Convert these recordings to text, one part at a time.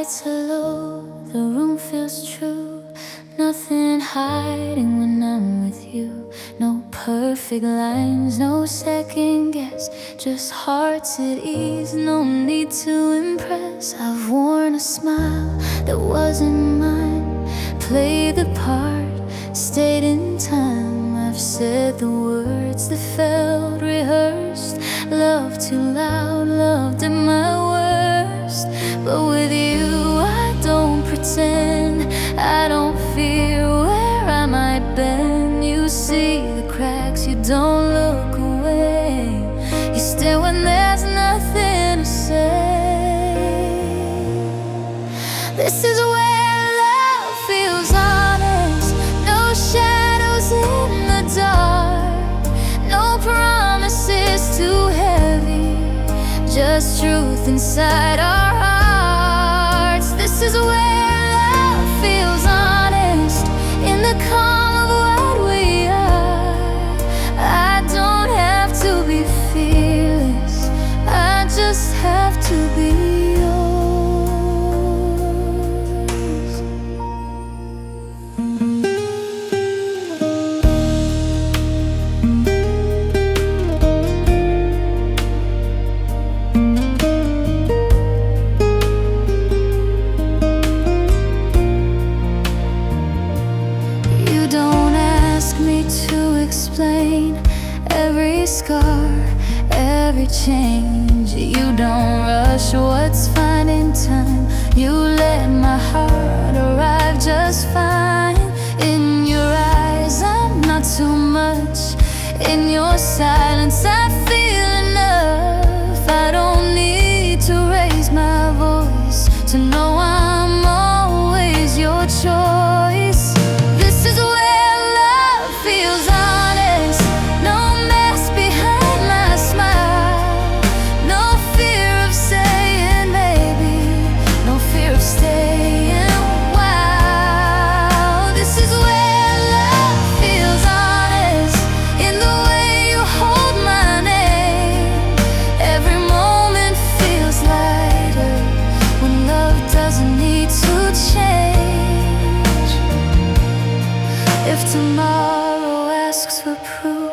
lights are low, the room feels true. Nothing hiding when I'm with you. No perfect lines, no second guess, just hearts at ease, no need to impress. I've worn a smile that wasn't mine, played the part, stayed in time. I've said the words that felt rehearsed, loved too loud, loved at my worst. But with you I don't pretend, I don't fear where I might bend. You see the cracks, you don't look away, you stare when there's nothing to say. This is where love feels honest, no shadows in the dark, no promises too heavy, just truth inside our hearts. This is where love feels honest, in the calm of what we are. I don't have to be fearless, I just have to be yours. You don't ask me to explain every scar, every change. You don't rush what's fine in time, you let my heart arrive just fine. In your eyes I'm not too much, in your silence I feel enough. I don't need to raise my voice to know I'm always your choice. This is where love feels honest, no mask behind my smile, no fear of saying maybe, no fear of staying wild. This is where love feels honest, in the way you hold my name. Every moment feels lighter when love doesn't need to change. If tomorrow asks for proof,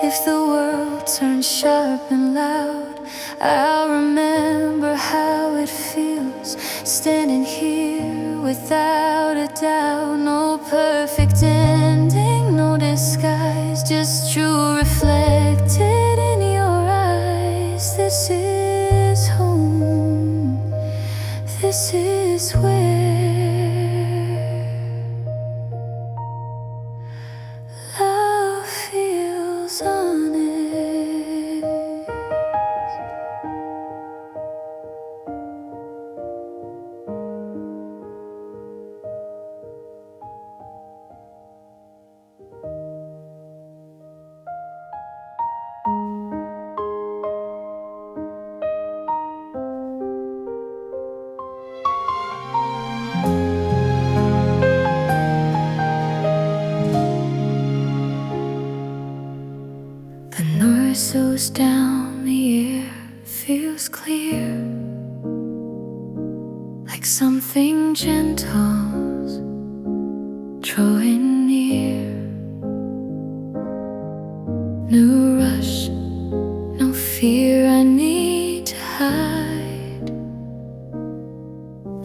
if the world turns sharp and loud, I'll remember how it feels standing here without a doubt. No perfect ending, no disguise, just true reflected in your eyes. This is home, this is where love feels honest. The north slows down, the air feels clear, like something gentle's drawing near. No rush, no fear I need to hide.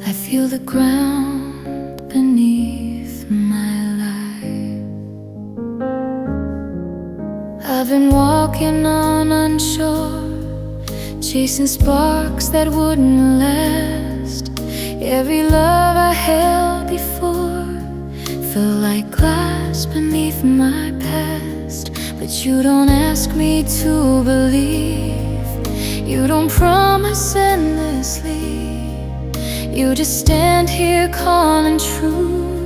I feel the ground beneath my life. I've been walking on unsure, chasing sparks that wouldn't last. Every love I held before felt like glass beneath my past. But you don't ask me to believe, you don't promise endlessly, you just stand here calm and true,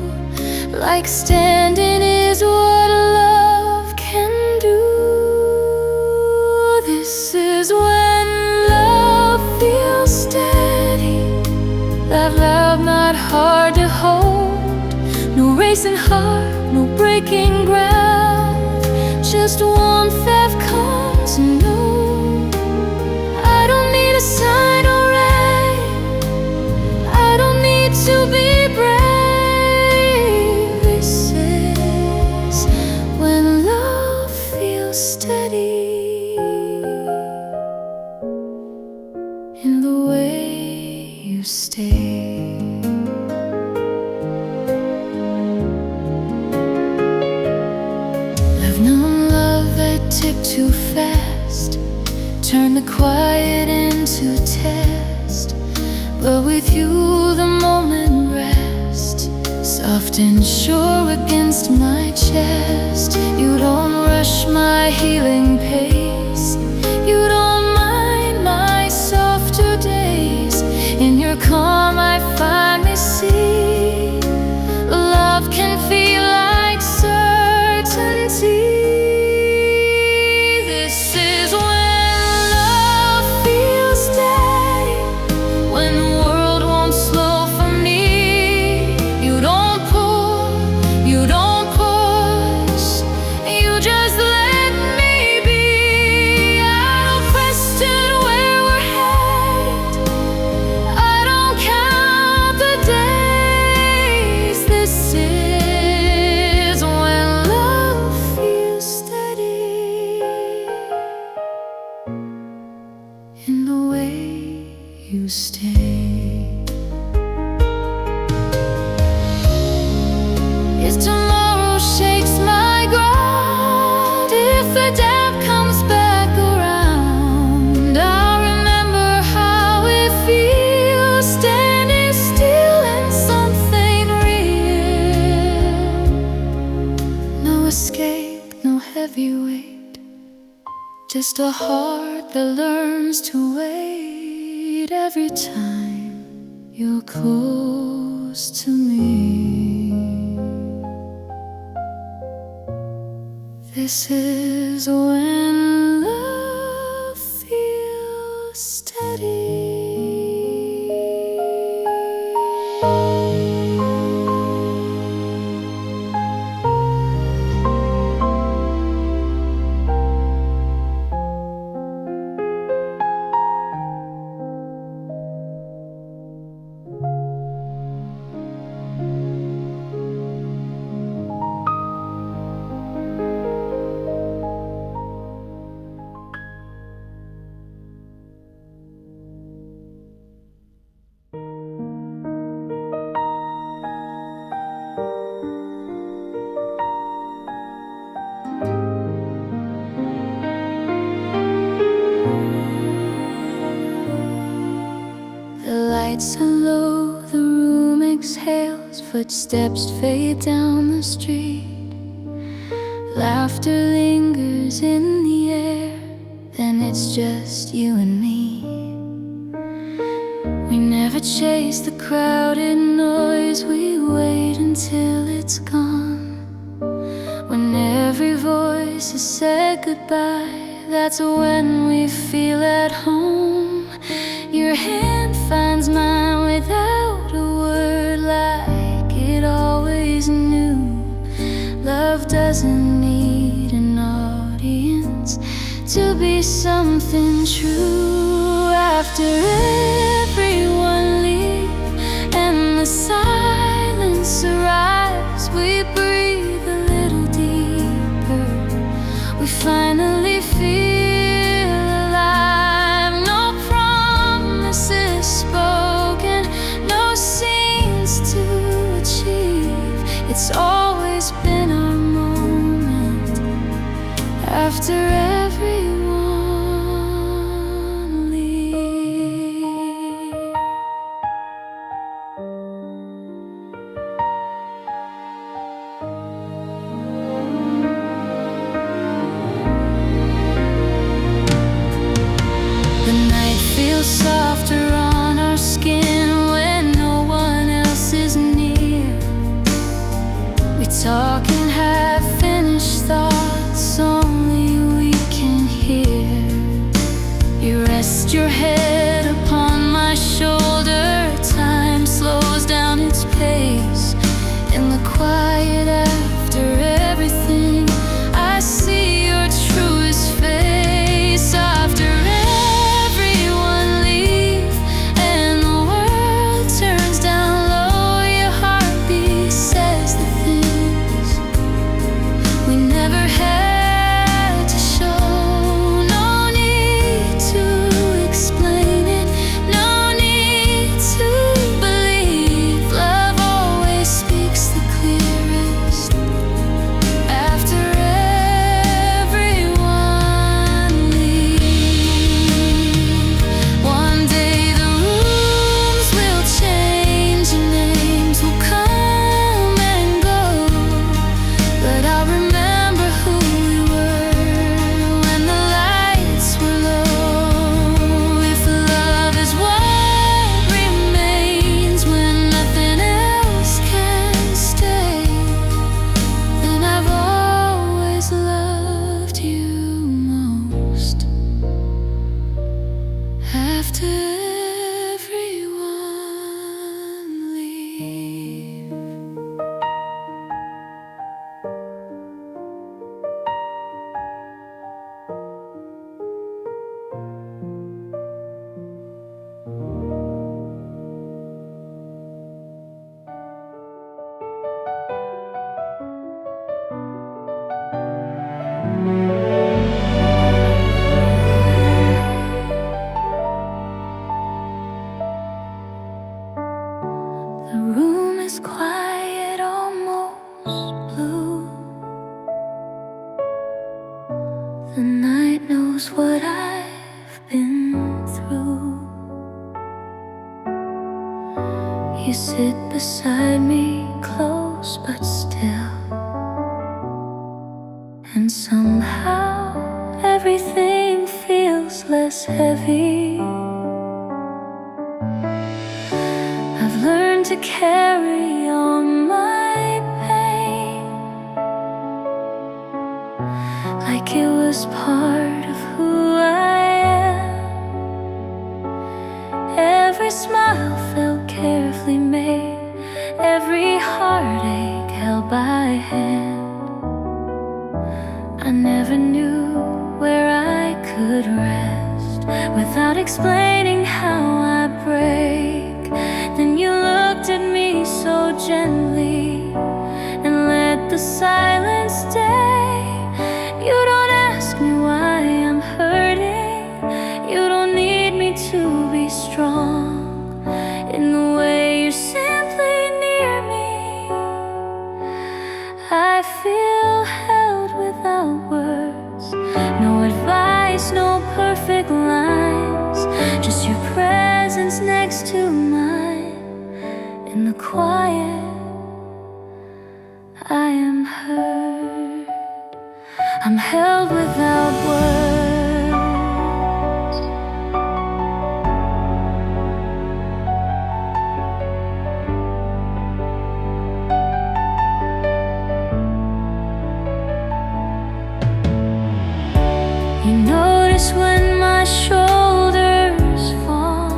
like standing is what love can do. This is when love feels steady, that loud, not hard to hold. No racing heart, no breaking ground, just warmth I've come to know. I don't need a sign or rain, I you stay. I've known love that ticked too fast, turn the quiet into test. But with you the moment rests, soft and sure against my chest. You don't rush my healing pace, you don't mind my softer days. In your calm I finally see love can feel like certainty. This is when love feels steady, when the world won't slow for me. You don't pull, you don't push, you just let me be. I don't question where we're headed, I don't count the days. This is when love feels steady, in the way you stay. If tomorrow shakes my ground, if the doubt comes back around, I'll remember how it feels standing still in something real. No escape, no heavy weight, just a heart that learns to wait every time you're close to me. This is when love feels steady. The lights are low, the room exhales, footsteps fade down the street. Laughter lingers in the air, then it's just you and me. We never chase the crowded noise, we wait until it's gone. When every voice has said goodbye, that's when we feel at home. Your hand finds mine without a word, like it always knew. Love doesn't need an audience to be something true. After everyone leaves and the silence arrives, we breathe a little deeper, we finally feel alive. No promises spoken, no scenes to achieve, it's always been our moment. After everyone leaves, the night feels softer on our skin when no one else is near. We talk in half-finished thoughts only we can hear. You rest your head upon my shoulder, time slows down its pace. In the quiet after everything, I see your truest face. After everyone leaves and the world turns down low, your heartbeat says the things we never had to show. No need to explain it, no need to everyone leave? The room is quiet, almost blue. The night knows what I've been through. You sit beside me, close but still, and somehow everything feels less heavy. I've learned to carry all my pain like it was part of who I am. Every smile felt carefully made, every heartache held by hand. I never knew where I could rest without explaining how I break. Then you looked at me so gently and let the silence stay. You don't ask me why I'm hurting. You don't need me to be strong. In the way you're simply near me, I feel held without words. No advice, no perfect lines, just your presence next to mine. In the quiet, I am heard. I'm held without words. You notice when my shoulders fall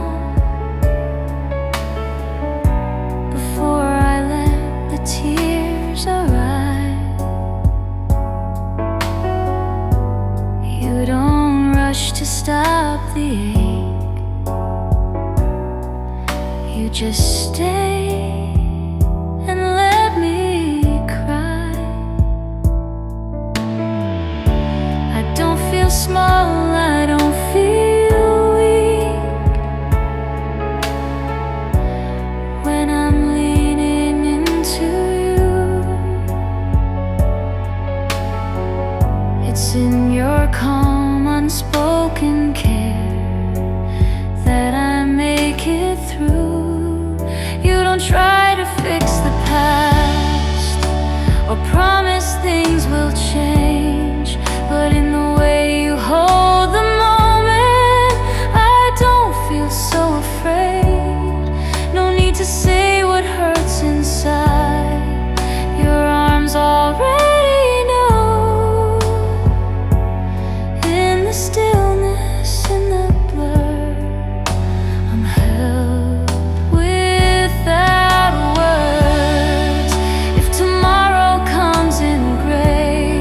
before I let the tears arrive. You don't rush to stop the ache. You just stay and let me cry. I don't feel small, I don't feel weak when I'm leaning into you. It's in your calm, unspoken care that I make it through. You don't try to fix the past or promise things will change, but in the way you hold the moment, I don't feel so afraid. No need to say what hurts inside. Your arms already know. In the stillness, in the blur, I'm held without words. If tomorrow comes in gray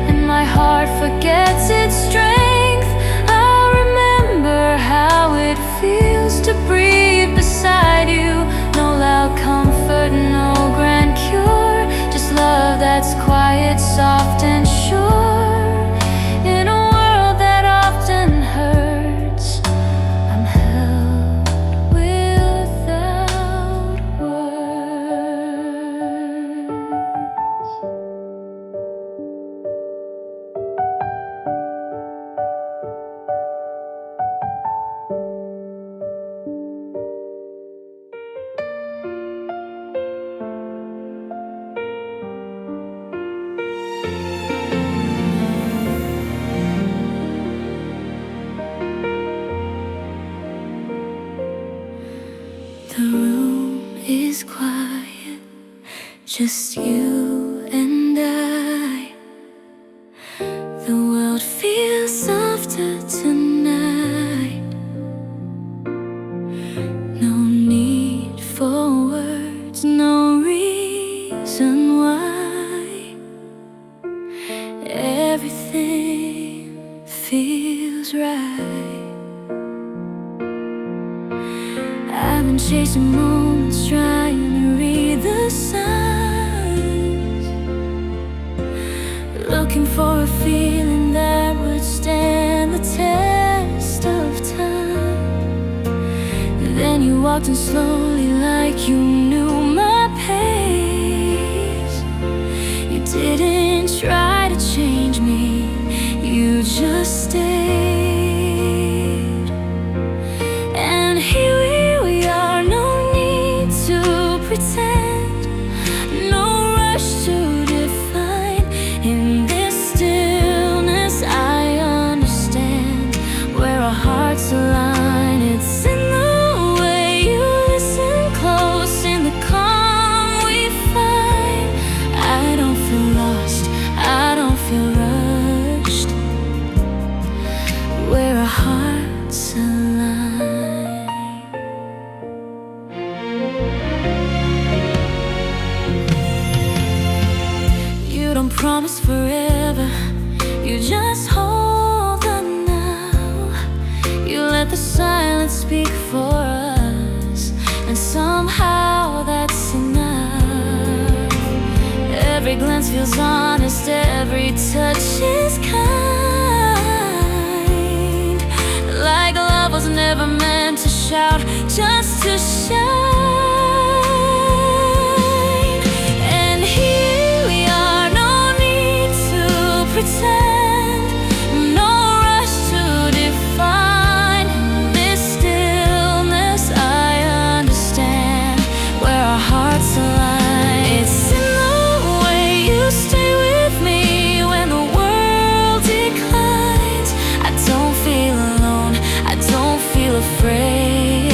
and my heart forgets its strength, I'll remember how it feels to breathe beside you. No loud comfort, no grand cure, just love that's quiet, soft and sure. In a world that often hurts, I'm held without words. The room is quiet, just you and I. The world feels softer tonight. been chasing moments, trying to read the signs, looking for a feeling that would stand the test of time. Then you walked in slowly like you knew my pace. You didn't try to change me, you just stayed. And here we are, no need to pretend, no rush to define. In this stillness I understand where our hearts align. It's in the way you listen close, in the calm we find. I don't feel lost, I don't feel rushed, where our hearts align. You don't promise forever, you just hold on now. You let the silence speak for us, and somehow that's enough. Every glance feels honest, every touch is kind, like love was never meant to shout, just to shine. And here we are, no need to pretend, no rush to define. In this stillness I understand where our hearts align. It's in the way you stay with me when the world declines. I don't feel alone, I don't feel afraid,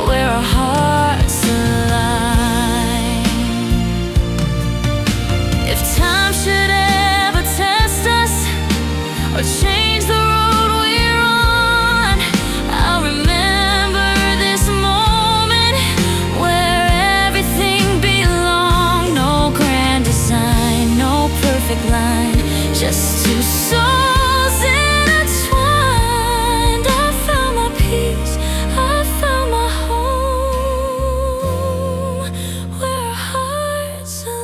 where our hearts align. If time should ever test us or change the road we're on, I'll remember this moment where everything belonged. No grand design, no perfect line, just two souls intertwined. I found my peace, I found my home, where our hearts align.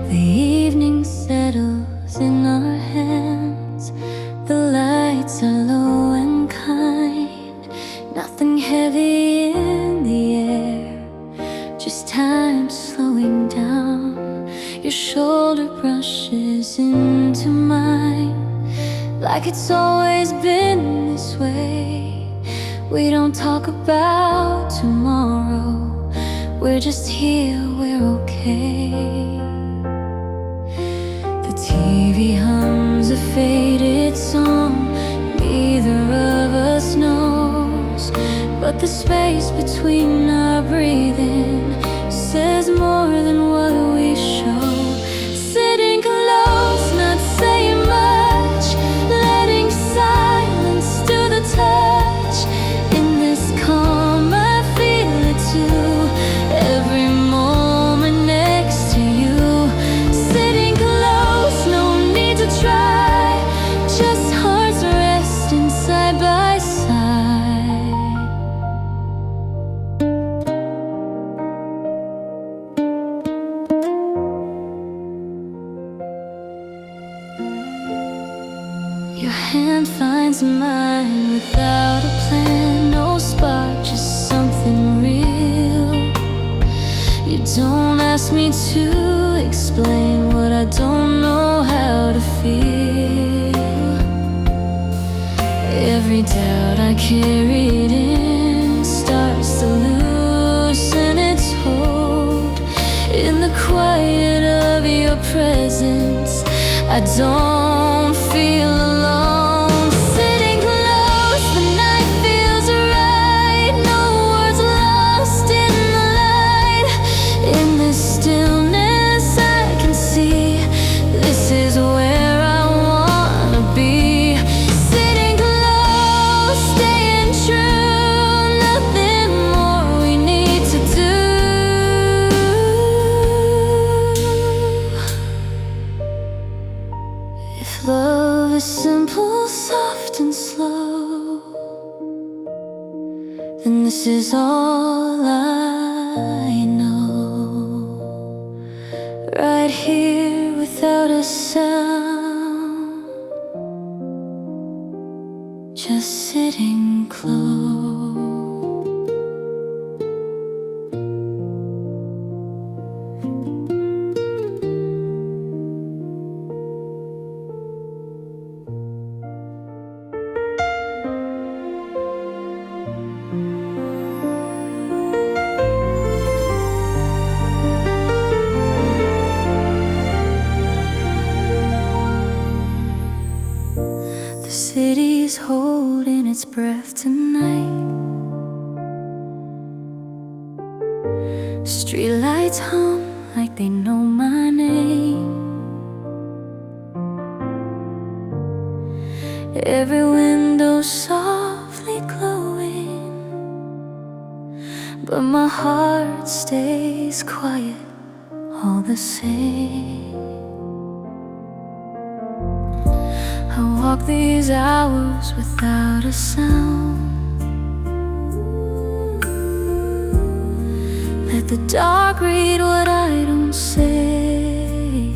The evening settles in our hands, the lights are low and kind, nothing heavy in the air, just time slowing down. Your shoulder brushes into mine, like it's always been this way. We don't talk about tomorrow, we're just here, we're okay. The TV hums a faded song, neither of us knows, but the space between our breathing says more than what we show. Sitting close, not saying much, letting silence do the touch. In this calm I feel it too, every moment next to you. Sitting close, no need to try, just hearts resting side by side. Your hand finds mine without a plan, no spark, just something real. You don't ask me to explain what I don't know how to feel. Every doubt I carried in starts to loosen its hold. In the quiet of your presence, I don't feel alone. Sitting close, the night feels right, no words lost in the light. In this stillness This is all I know, right here without a sound, just sitting close. The city's holding its breath tonight. Streetlights hum like they know my name. Every window softly glowing, but my heart stays quiet all the same. I walk these hours without a sound. Let the dark read what I don't say.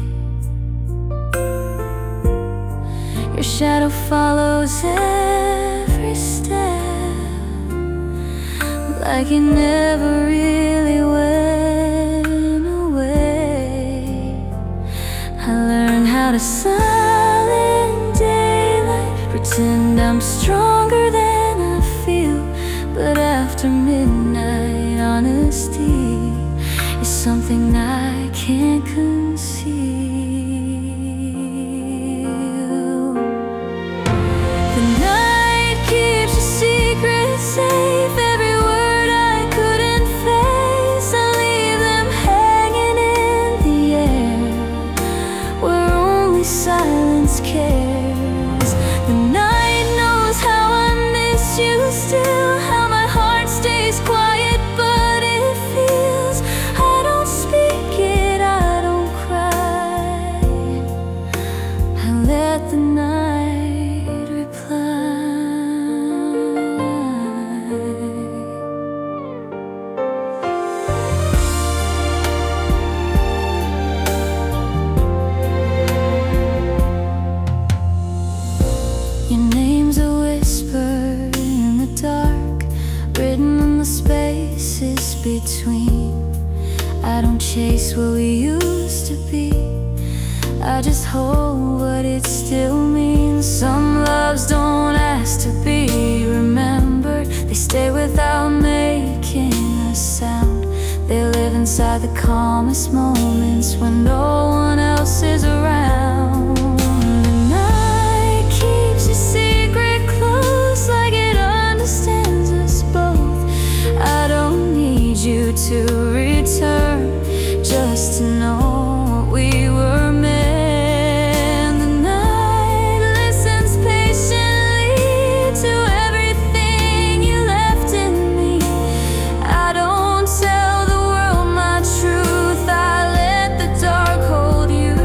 Your shadow follows every step, like you never really went away. I learned how to silent daylight, pretend I'm stronger than I feel. But after midnight, honesty is something I can't conceal. The night keeps your secrets safe. Every word I couldn't face, I leave them hanging in the air, where only silence cares. The night knows how I miss you still, how my heart stays quiet but it feels. I don't speak it, I don't cry, I let the night reply. Your name's a whisper in the dark, written in the spaces between. I don't chase what we used to be, I just hold what it still means. Some loves don't ask to be remembered, they stay without making a sound. They live inside the calmest moments when no one else is around. The night keeps your secret close, like it understands us both. I don't need you to return, just to know what we were meant. The night listens patiently to everything you left in me. I don't tell the world my truth, I let the dark hold you.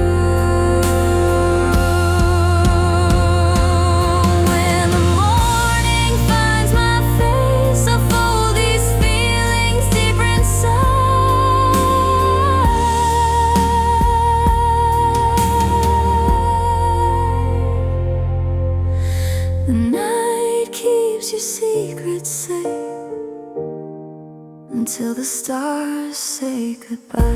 When the morning finds my face, I'll fold these feelings deeper inside. The night keeps your secrets safe until the stars say goodbye.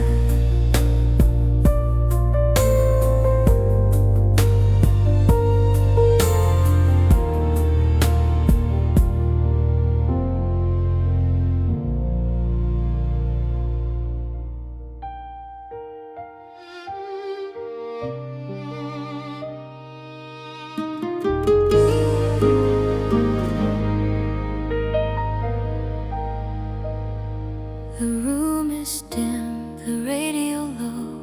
The room is dim, the radio low,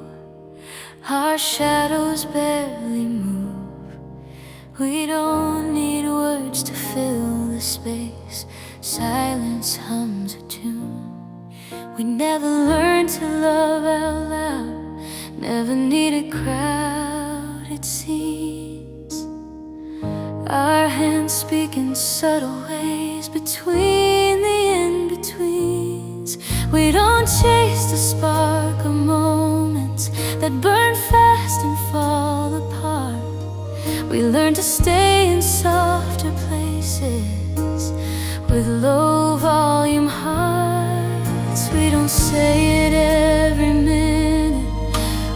our shadows barely move. We don't need words to fill the space, silence hums a tune. We never learned to love out loud, never needed crowd, it seems. Our hands speak in subtle ways between the in-betweens. We don't chase the spark of moments that burn fast and fall apart. We learn to stay in softer places with low volume hearts. We don't say it every minute,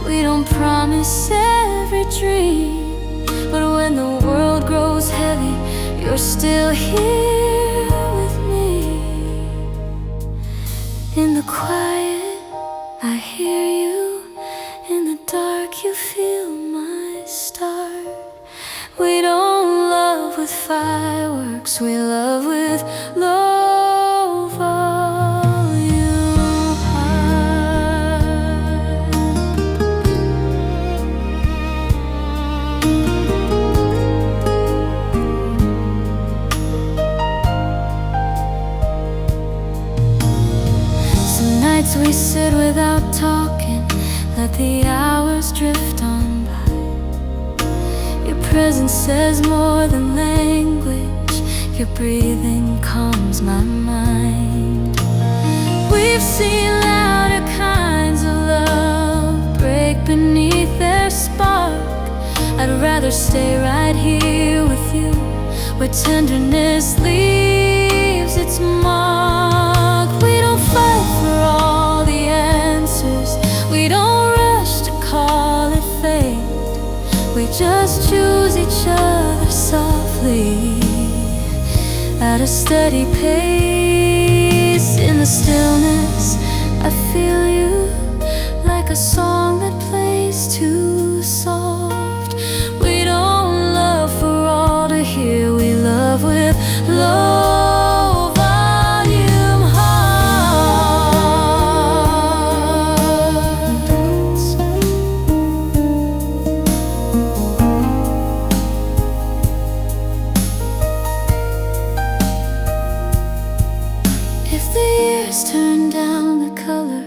we don't promise every dream, but when the world grows heavy, you're still here with me. In the quiet, I hear you. In the dark, you feel my star. We don't love with fireworks, we love with low volume heart. Some nights we sit without talking, let the hours drift on by. Your presence says more than language, your breathing calms my mind. We've seen louder kinds of love break beneath their spark. I'd rather stay right here with you, where tenderness leaves its mark. We don't fight for all the answers, we don't rush to call it fate. We just choose each other softly at a steady pace. In the stillness, I feel you like a song that plays too soft. We don't love for all to hear, we love with low volume hearts. If the years turn down the color,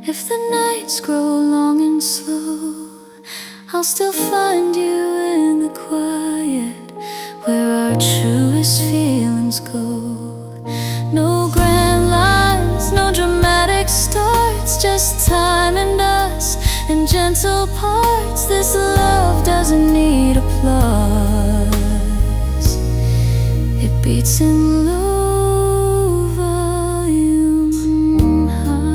if the nights grow long and slow, I'll still find you in the quiet, where our truest feelings go. No grand lines, no dramatic starts, just time and us in gentle parts. This love doesn't need applause, it beats in low volume hearts.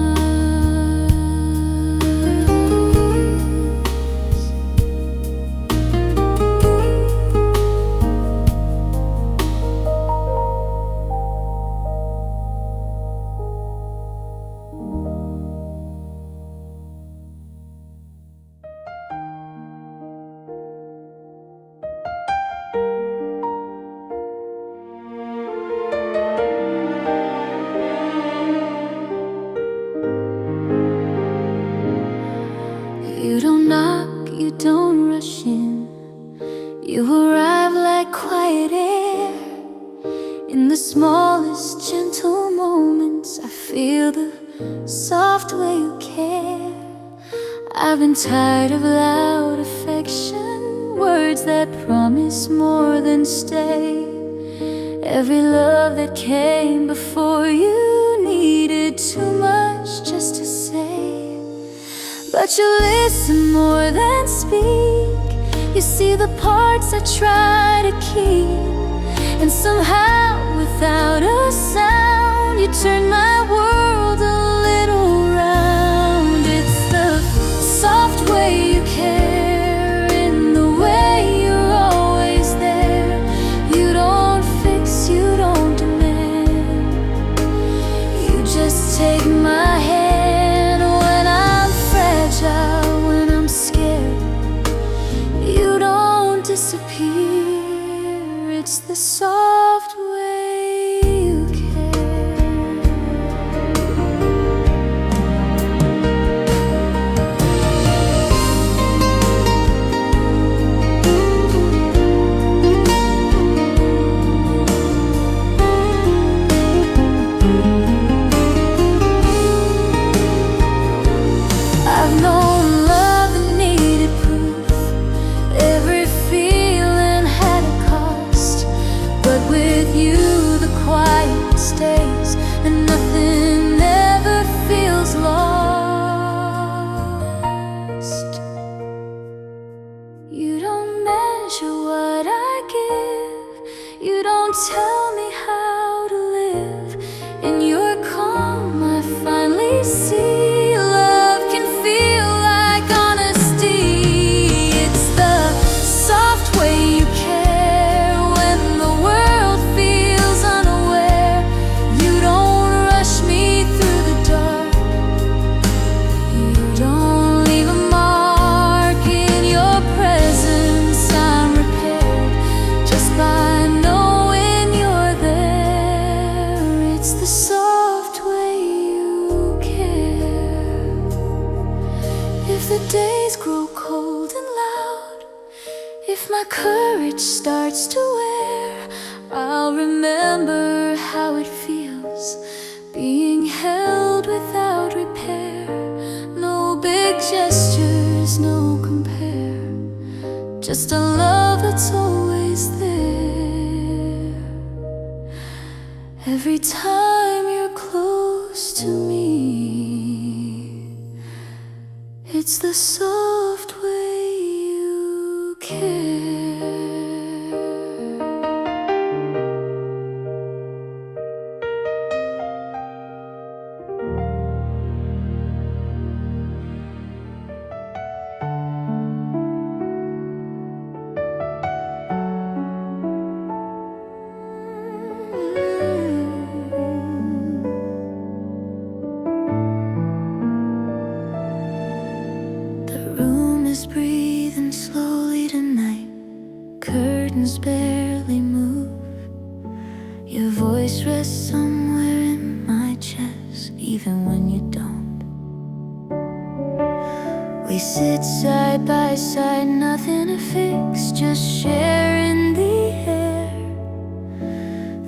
You don't knock, you don't rush in, you arrive like quiet air. In the smallest gentle moments, I feel the soft way you care. I've been tired of loud affection, words that promise more than stay. Every love that came before you needed too much just to say. But you listen more than speak, you see the parts I try to keep, and somehow without a sound you turn my world a little round. It's the soft way you care, in the way you're always there. You don't fix, you don't demand, you just take my hand when I'm fragile, when I'm scared. You don't disappear, it's the soft way you care. the days grow cold and loud, if my courage starts to wear, I'll remember how it feels being held without repair. No big gestures, no compare, just a love that's always there. Every time you're close to me, it's the soft way you care. Breathing slowly tonight, curtains barely move. Your voice rests somewhere in my chest, even when you don't. We sit side by side, nothing to fix, just sharing the air.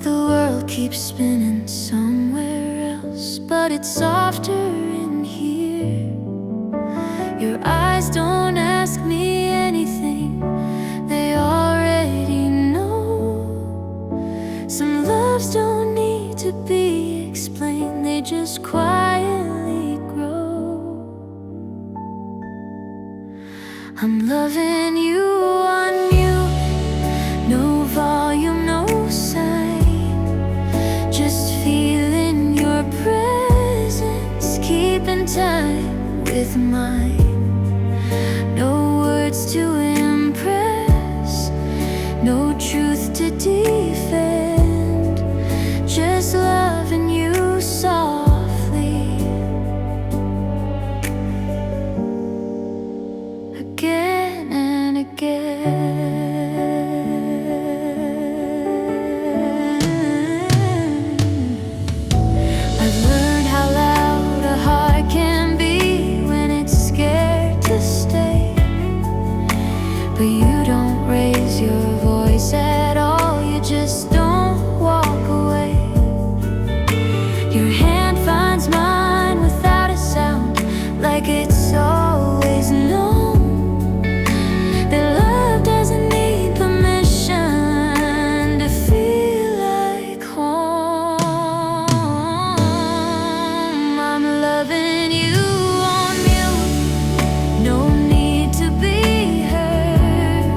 The world keeps spinning somewhere else, but it's softer in here. Your eyes don't ask me anything, they already know. Some loves don't need to be explained, they just quietly grow. I'm loving you on mute, no volume, no sign, just feeling your presence, keeping time with mine. No words to impress, no truth to defend, just loving you softly, again and again. I've learned how loud a heart can be when it's scared to stay. But you don't raise your voice at all, you just don't walk away. Your hand finds mine without a sound, like it's always known that love doesn't need permission to feel like home. I'm loving you on mute, no need to be heard.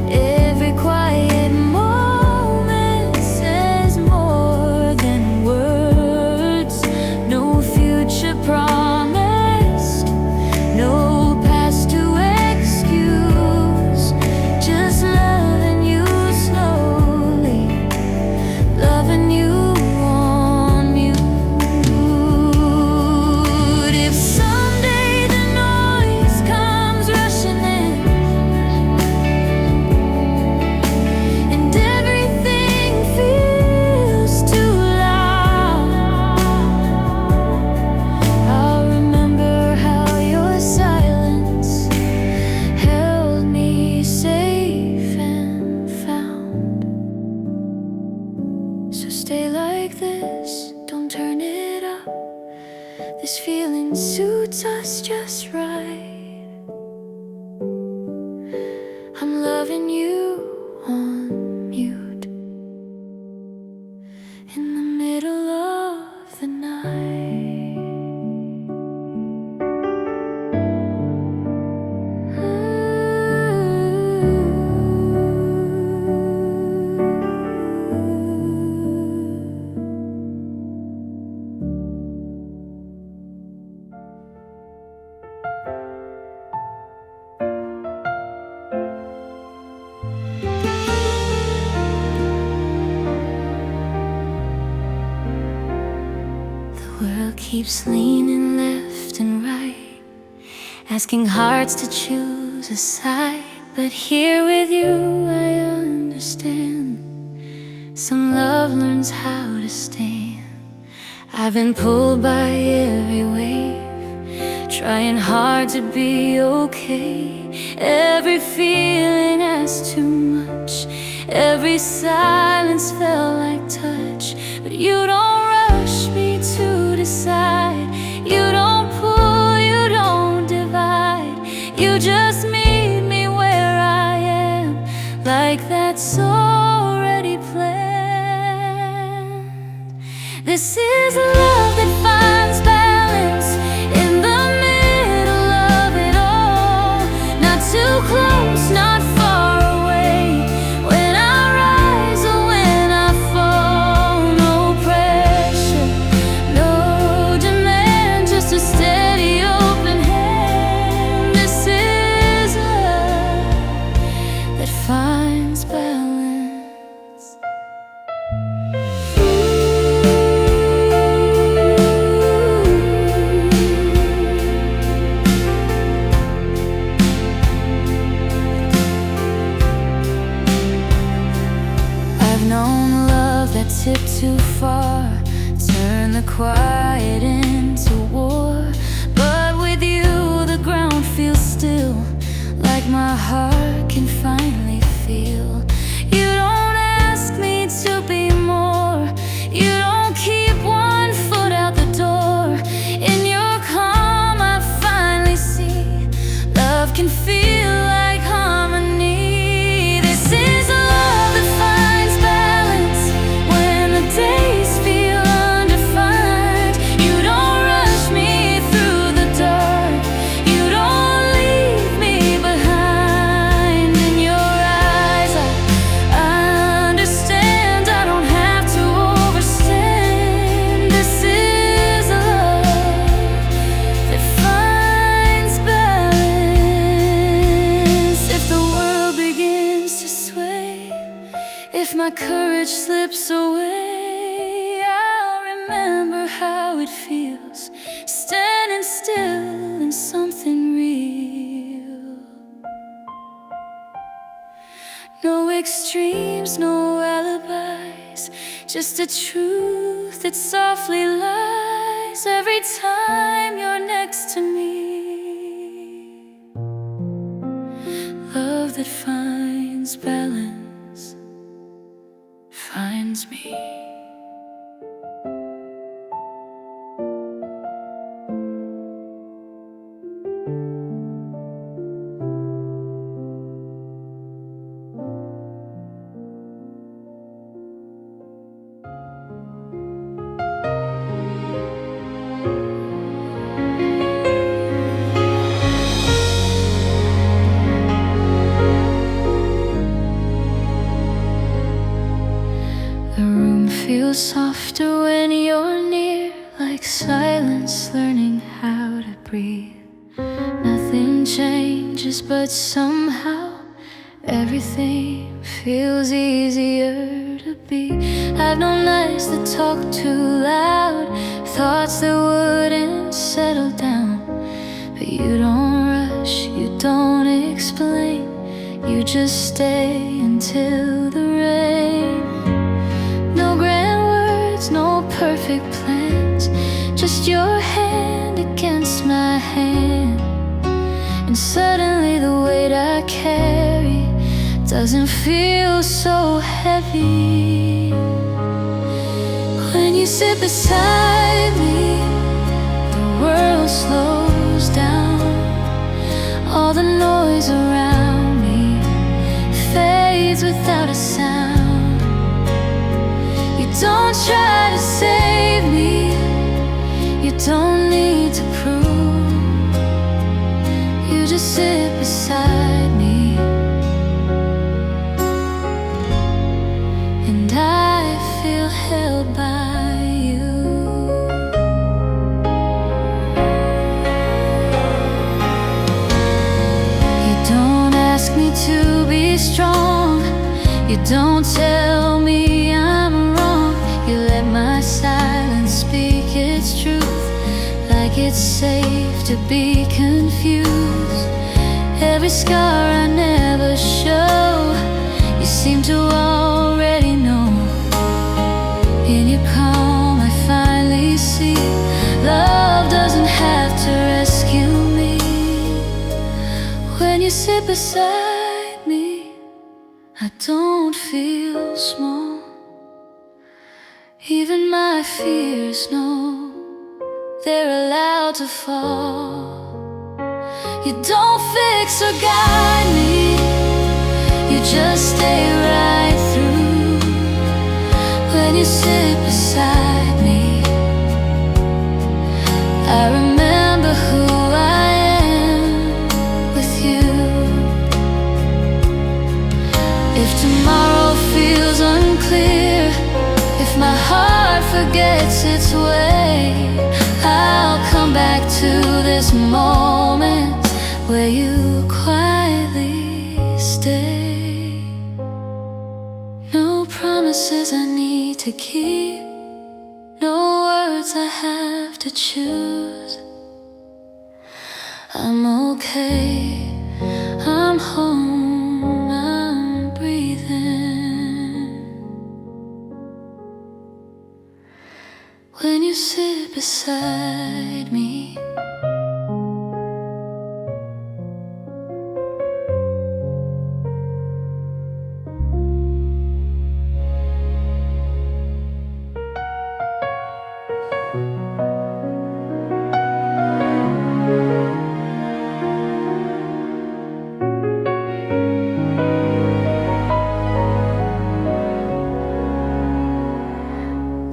Every quiet moment says more than words. No future promised, no past to excuse, just loving you slowly, loving you on mute. If someday the noise comes rushing in and everything feels too loud, I'll remember how your silence held me safe and found. So stay like this, don't turn it up, this feeling suits us just right. I'm loving you on mute, in the middle of the night. The world keeps leaning left and right, asking hearts to choose a side. But here with you I understand, some love learns how to stand. I've been pulled by every wave, trying hard to be okay. Every feeling asks too much, every silence felt like touch. But you don't rush me to decide, you don't pull, you don't divide. You just meet me where I am, like that's already planned. This is a love that finds balance in the middle of it all. Not too close, not far away, when I rise or when I fall. No pressure, no demand, just a steady open hand. This is love that finds balance. Tip too far, turn the quiet into war. But with you the ground feels still, like my heart can finally feel. You don't ask me to be more, you don't keep one foot out the door. In your calm I finally see love can feel like harmony. This is a love that finds balance when the days feel undefined. You don't rush me through the dark, you don't leave me behind. In your eyes I understand, I don't have to overstand. This is a love that finds balance. If the world begins to sway, if my courage slips away, I'll remember how it feels, standing still in something real. No extremes, no alibis, just a truth that softly lies every time you're next to me. Love that finds balance finds me. The room feels softer when you're near, like silence learning how to breathe. Nothing changes, but somehow everything feels easier to be. I've known nights that talk too loud, thoughts that wouldn't settle down. But you don't rush, you don't explain, you just stay until the rain. No grand words, no perfect plans, just your hand against my hand. And suddenly the weight I carry doesn't feel so heavy. When you sit beside me, the world slows down. All the noise around me fades without a sound. You don't try to save me, you don't need to prove. You just sit beside me, and I feel held by you. You don't ask me to be strong, you don't tell me I'm wrong. You let my silence speak its truth, like it's safe to be confused. Every scar I never show, you seem to already know. In your calm I finally see love doesn't have to rescue me. When you sit beside me, I don't feel small. Even my fears know they're allowed to fall. You don't fix or guide me, you just stay right through. When you sit beside me, I remember who I am with you. If tomorrow feels unclear, if my heart forgets its way, I'll come back to this moment where you quietly stay. No promises I need to keep, no words I have to choose. I'm okay, I'm home, I'm breathing. When you sit beside me,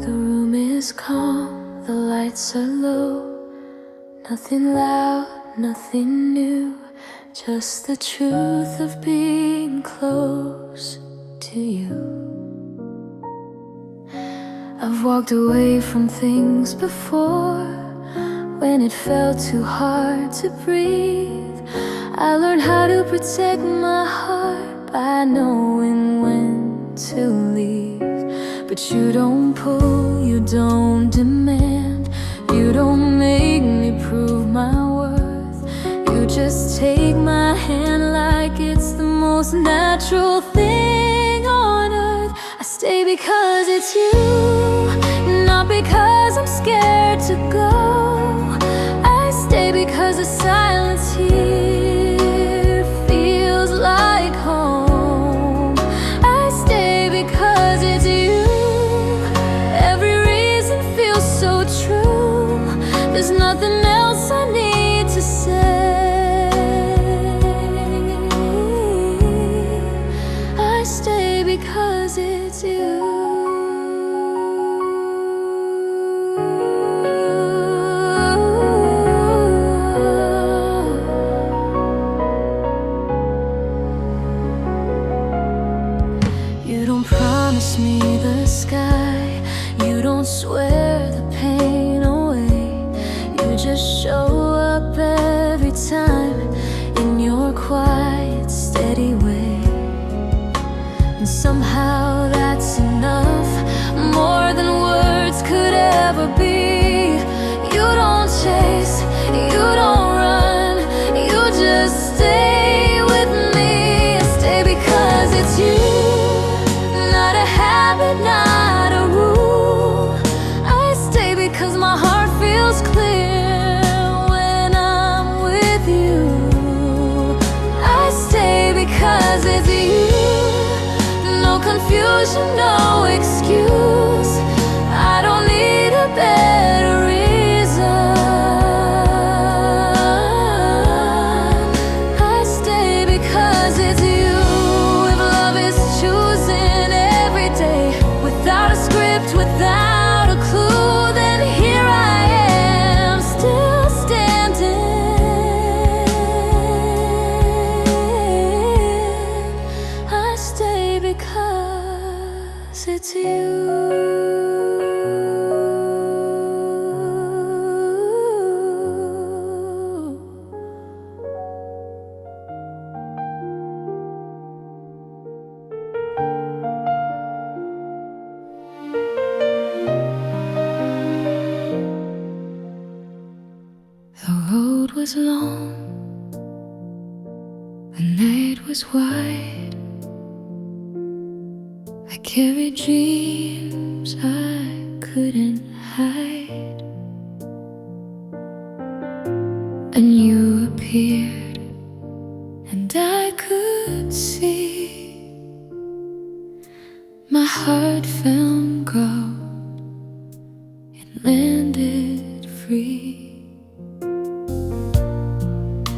the room is calm, the lights are low. Nothing loud, nothing new, just the truth of being close to you. I've walked away from things before when it felt too hard to breathe. I learned how to protect my heart by knowing when to leave. But you don't pull, you don't demand, you don't make me prove my worth. You just take my hand like it's the most natural thing on earth. I stay because it's you, not because I'm scared to go. I stay because the silence here feels like home. I stay because it's you, every reason feels so true. There's nothing else I need to say. I stay because it's you. You don't promise me the sky, you don't swear the pain away. You just show up every time in your quiet, steady way. And somehow that's enough, more than words could ever be. You don't chase, you don't run, you just stay with me. I stay because it's you, not a habit, not a rule. I stay because my heart feels clear when I'm with you. I stay because it's you, no confusion, no excuse. I don't need a better reason. I stay because it's you. If love is choosing every day, without a script, without a clue, then here I am, still standing. I stay because it's you. The road was long, the night was wide. I carried dreams I couldn't hide, and you appeared and see. My heart found ground and landed free.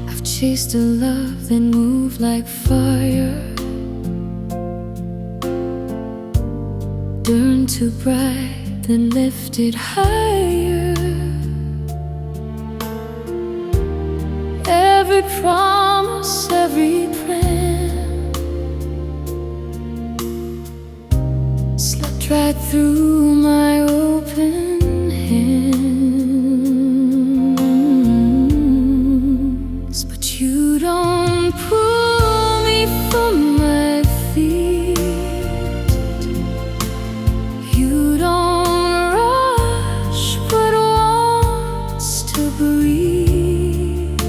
I've chased a love that moved like fire, burned too bright, then lifted higher. Every promise, every prayer slipped right through my open hands. But you don't pull me from my feet. You don't rush, but wants to breathe.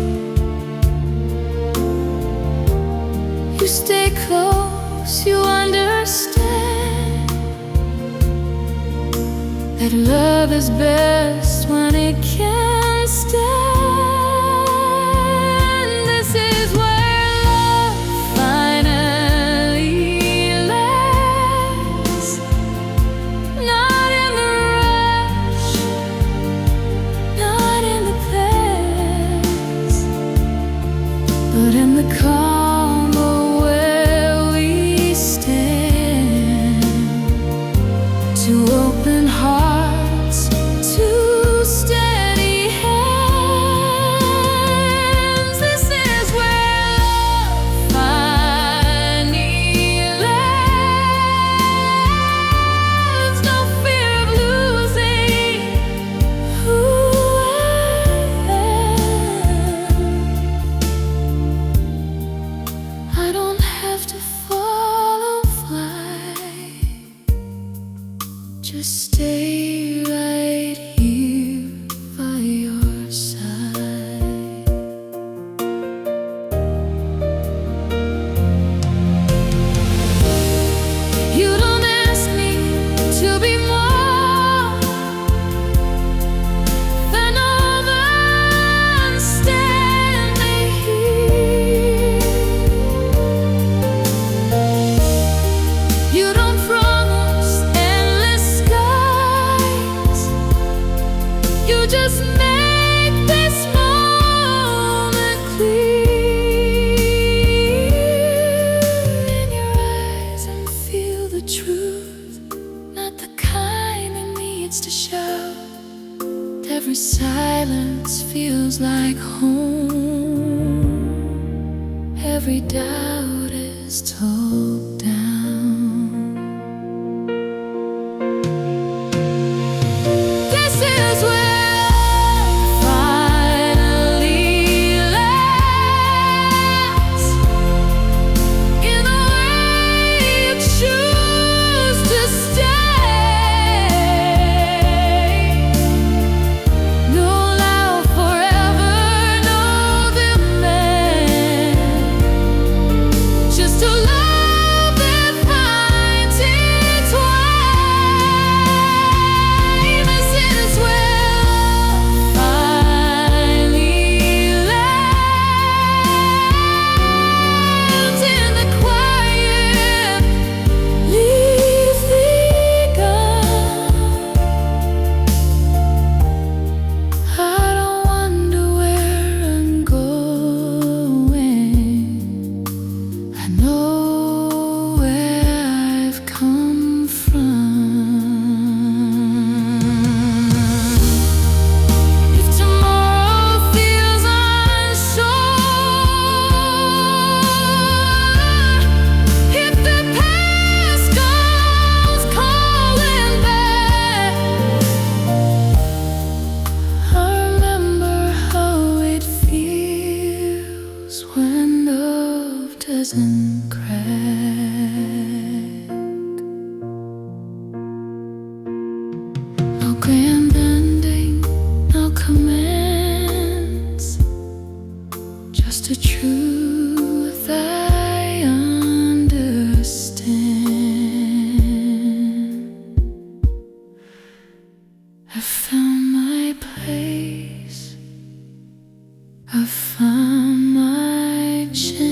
You stay close, you understand that love is best when it can stand. This is where love finally lands. Not in the rush, not in the past, but in the calm of where we stand. Two open hearts, two steady hands. This is where love finally lands. No fear of losing who I am. I don't have to follow, fly, just stay right here by your side. You don't ask me to be more than all that standing here. You don't promise endless skies. You just make this moment clear. In your eyes and feel the truth, not the kind that needs to shout. Every silence feels like home. Every doubt is told down. This is where love finally lands. In the way you choose to stay. No love forever, no demand. Just a love that finds its way. This is where love finally lands. In the quiet, leave the gun. I don't wonder where I'm going. I know where I've come from. If tomorrow feels unsure, if the past comes calling back, I remember how it feels when love doesn't crack. No grand ending, no commands, just a truth I understand. I found my place, I found my chance.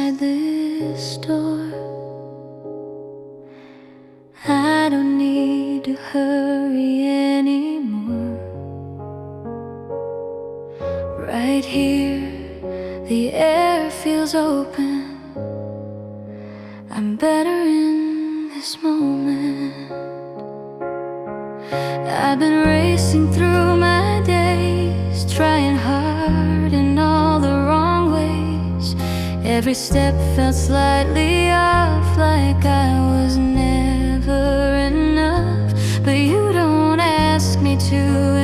inside this door. I don't need to hurry anymore. Right here, the air feels open. I'm better in this moment. I've been racing through my days, trying hard in all the wrong ways. Every step felt slightly off, like I was never enough. But you don't ask me to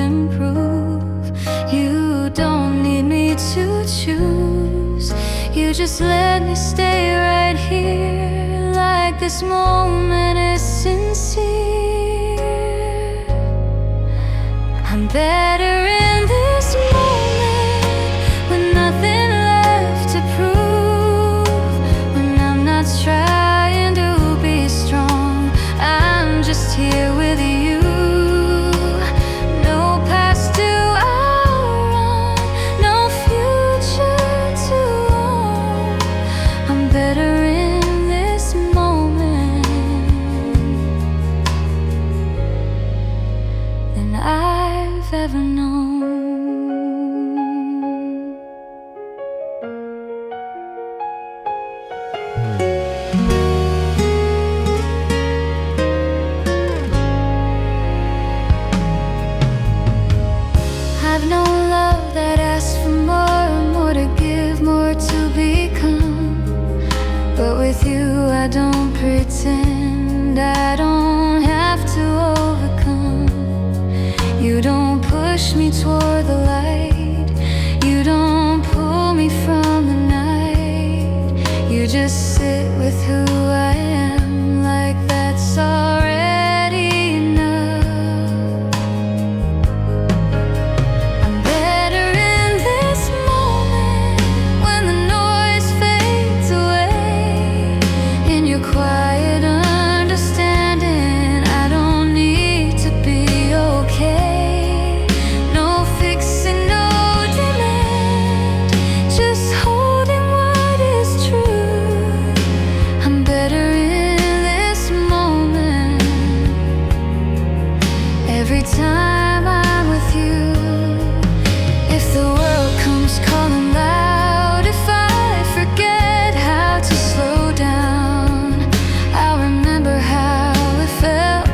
improve. You don't need me to choose. You just let me stay right here, like this moment is sincere. I'm better in this moment, with nothing left to prove. When I'm not trying to be strong, I'm just here with you. No past to outrun, no future to own. I'm better in this moment than I've ever known. I've known love that asks for more to give, more to become. But with you I don't pretend, I don't have to overcome. You don't push me toward the light, you don't pull me from the night. You just sit with who I am, like that's already enough. I'm better in this moment, when the noise fades away. In your quiet understanding, I don't need to be okay. No fixing, no demand, just holding what is true. I'm better in this moment, every time I'm with you. If the world comes calling loud, if I forget how to slow down, I'll remember how it felt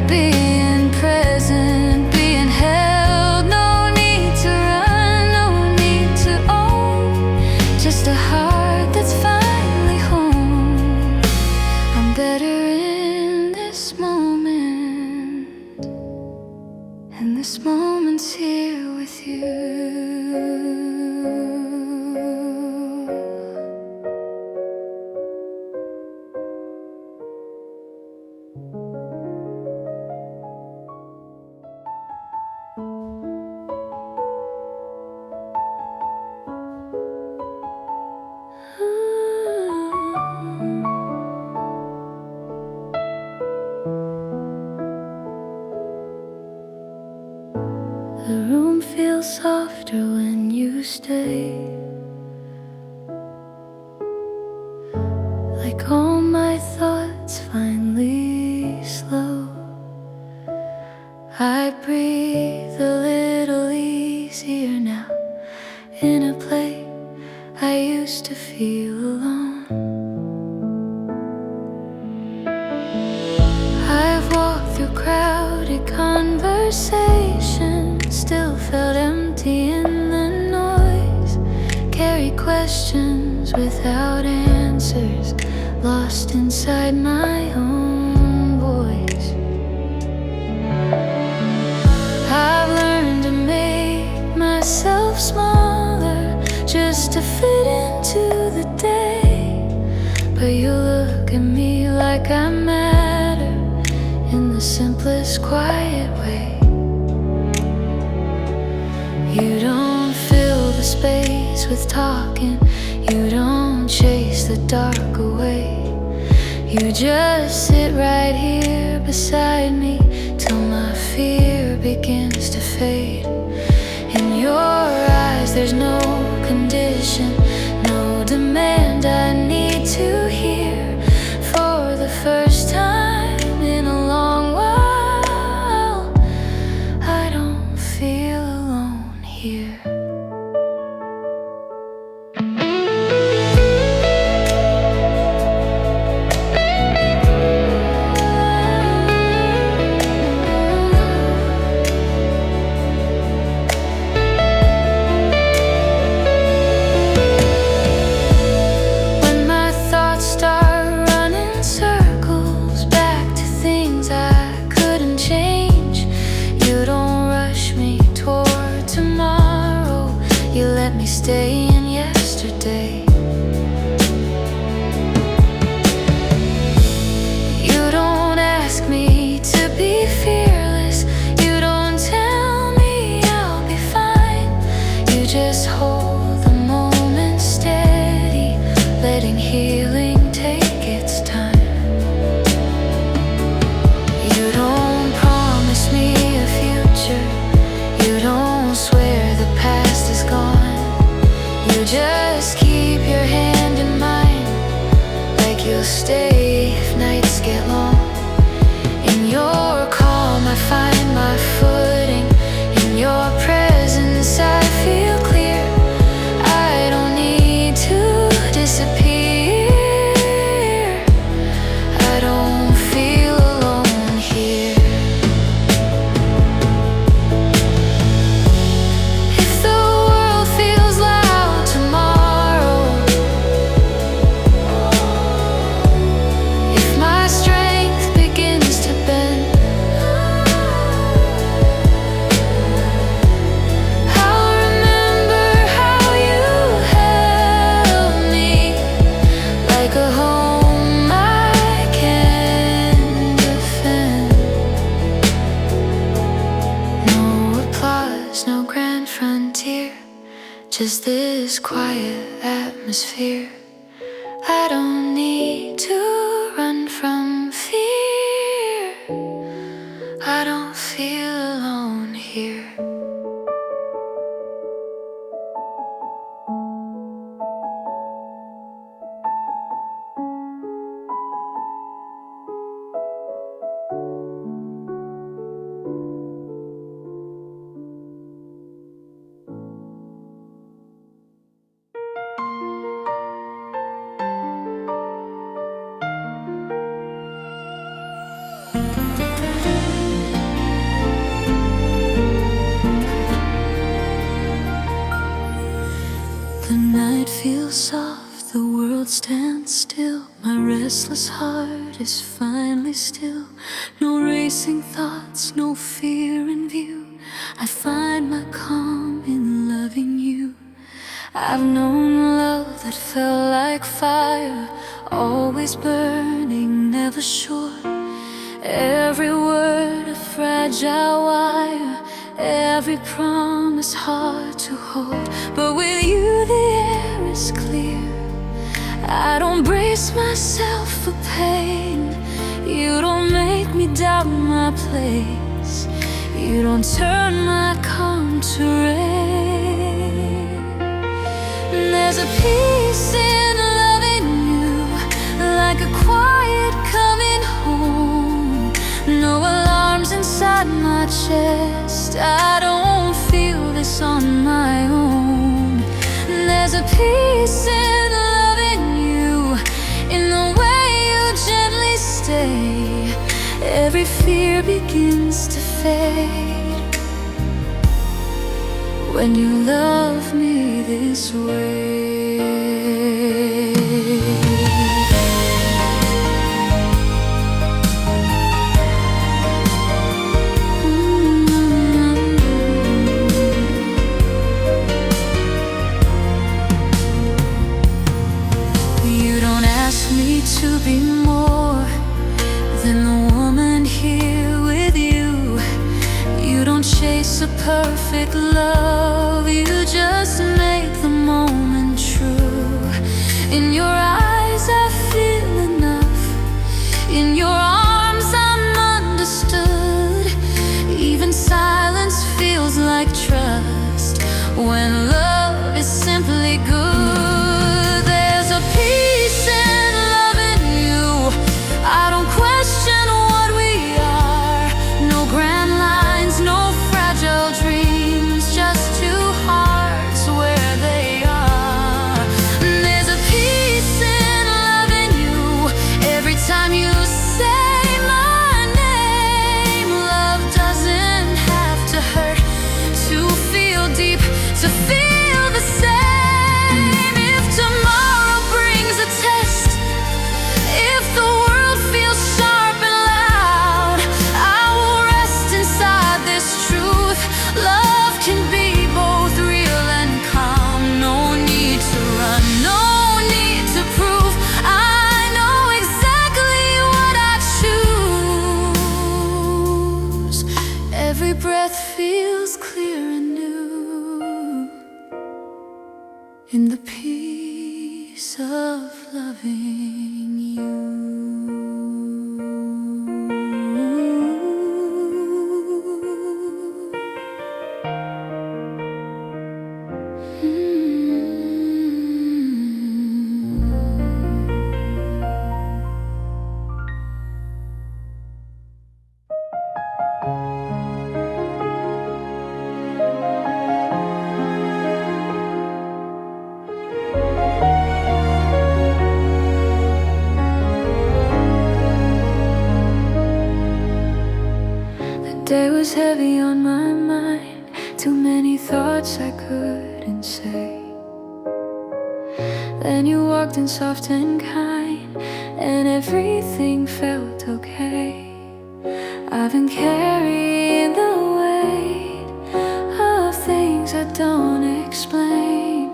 being present, being held. No need to run, no need to own, just a heart that's finally home. I'm better in this moment, and this moment's here with you. The room feels softer when you stay, like all my thoughts finally slow. I breathe a little easier now, in a place I used to feel alone. I've walked through crowded conversations, still felt empty in the noise. Carry questions without answers, lost inside my own voice. I've learned to make myself smaller, just to fit into the day. But you look at me like I matter, in the simplest, quiet way. You don't fill the space with talking, you don't chase the dark away. You just sit right here beside me, till my fear begins to fade. your eyes, there's no condition, no demand. I need here. Stay in yesterday. You don't ask me to be fearless. You don't tell me I'll be fine. You just hold the moment steady, letting healing take its time. You don't promise me a future. You don't swear the past is gone. You just keep your hand in mine, like you'll stay if nights get long. In your calm I find my footing. In your presence I feel clear. I don't need to disappear. I don't feel alone here. No grand frontier, just this quiet atmosphere. I don't need to run from fear. I don't feel alone here. The night feels soft, the world stands still. My restless heart is finally still. No racing thoughts, no fear in view. I find my calm in loving you. I've known love that felt like fire, always burning, never short. Every word a fragile wire, every promise hard to hold. But with you the air is clear. I don't brace myself for pain. You don't make me doubt my place. You don't turn my calm to rain. There's a peace in loving you, like a quiet coming home. No alarms inside my chest. I don't feel this on my own. There's a peace in loving you, in the way you gently stay. Every fear begins to fade when you love me this way. To be more than the woman here with you. You don't chase a perfect love, you just make the moment true. In your eyes I feel enough, in your arms I'm understood. Even silence feels like trust when love is simply good. There's a peace in I don't question what we are. No grand lines, no fragile dreams, just two to feel the same. If tomorrow brings a test, if the world feels sharp and loud, I will rest inside this truth. Love can be both real and calm. No need to run, no need to prove. I know exactly what I choose. Every breath feels clear and new in the peace of loving you. The day was heavy on my mind, too many thoughts I couldn't say. Then you walked in soft and kind, and everything felt okay. I've been carrying the weight of things I don't explain,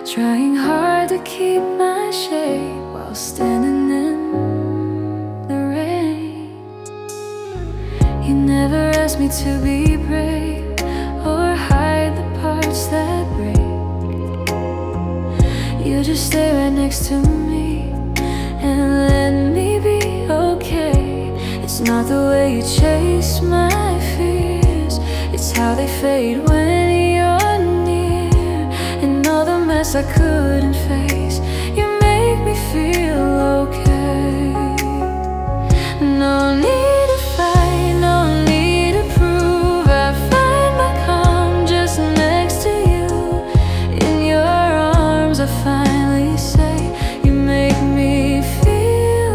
trying hard to keep my shape while standing in the rain. You never asked me to be brave or hide the parts that break. You just stay right next to me and let me be okay. It's not the way you chase my fears, it's how they fade when you're near. And all the mess I couldn't face, you make me feel okay. No need to fight, no need to prove. I find my calm just next to you. In your arms I finally say, you make me feel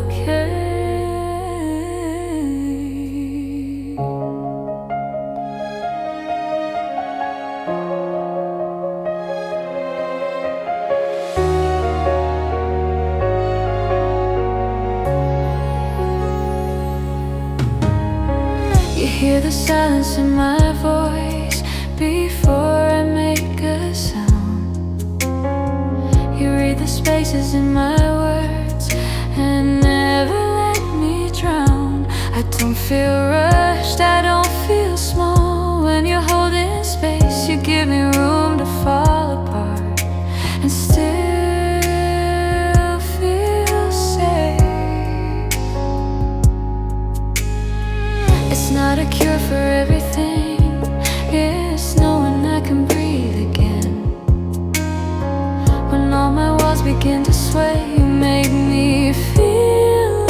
okay. You hear the silence in my voice before I make a sound. You read the spaces in my words and never let me drown. I don't feel rushed, I don't feel small. When you're holding space, you give me room to fall apart and still feel safe. It's not a cure for everything, it's knowing I can breathe again. When all my walls begin to sway, you make me feel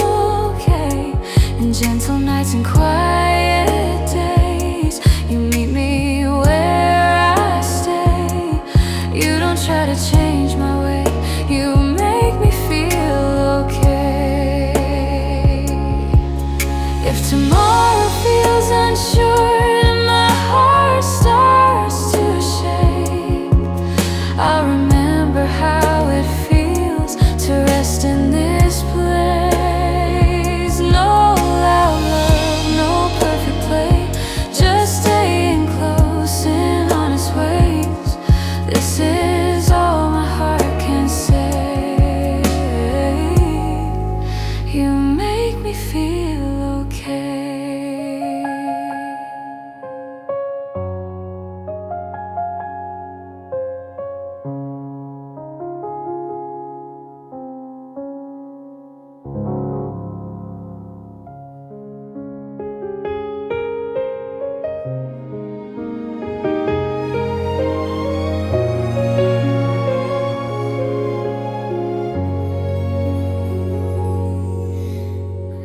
okay. In gentle nights and quiet days, you meet me where I stay. You don't try to change my way, you make me feel okay. If tomorrow feels unsure and my heart starts to shake, I'll remember how it feels to rest in this place. No loud love, no perfect play, just staying close in honest ways. This is all my heart can say. You make me feel okay.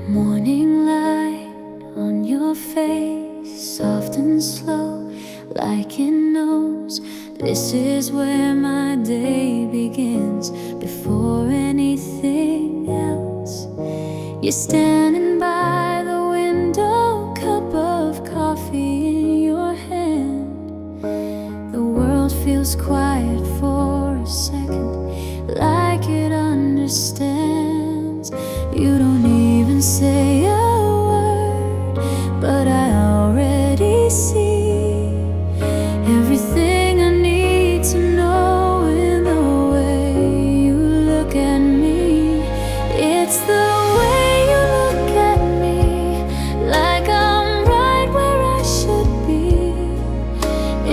Morning light on your face, soft and slow, like it knows this is where my day begins. Before anything else, you're standing by the window, cup of coffee in your hand. The feels quiet for a second, like it understands. You don't even say a word, but I already see everything I need to know in the way you look at me. It's the way you look at me, like I'm right where I should be,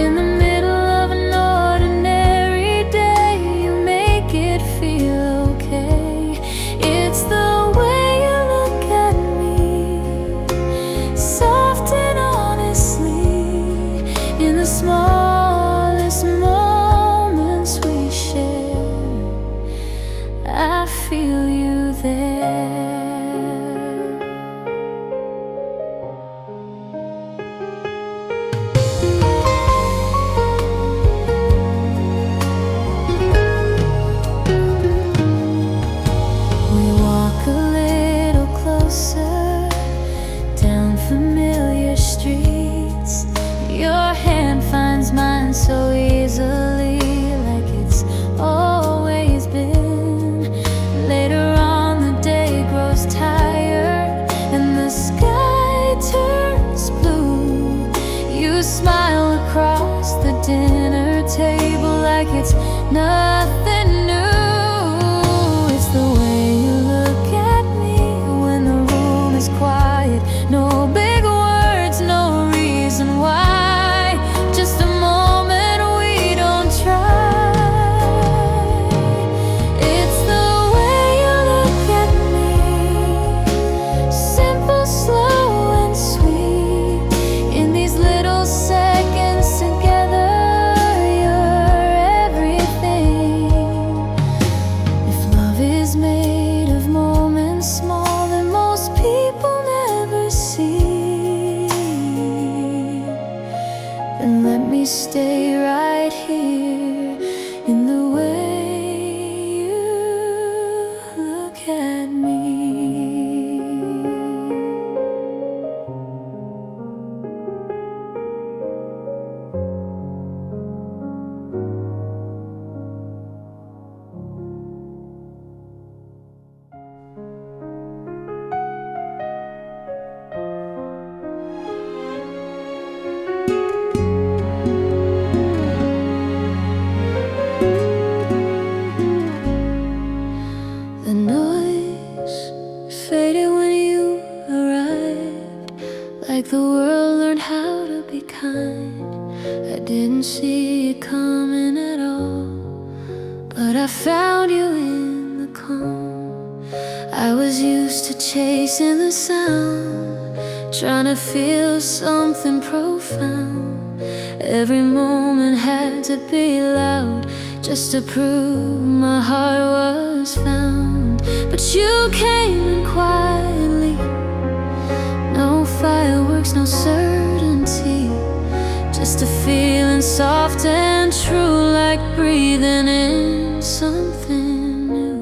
in the middle of an ordinary day. You make it feel okay. It's the way you look at me, soft and honestly, in the smallest moments we share. I feel you there. We walk a little closer down familiar streets. Your hand finds mine so easily, like it's always been. Later on the day grows tired and the sky turns blue. You smile across the dinner table like it's nothing new. It's the way you look at me when the room is quiet. No big words, no reason why, just a moment we don't try. It's the way you look at me, simple, slow and sweet. In these little seconds together, you're everything. If love is made of moments small that most people never see, then let me stay right here in the way you look at me. The noise faded when you arrived, like the world learned how to be kind. I didn't see it coming at all, but I found you in the calm. I was used to chasing the sound, trying to feel something profound. Every moment had to be loud, just to prove my heart was found. But you came in quietly, no fireworks, no certainty, just a feeling soft and true, like breathing in something new.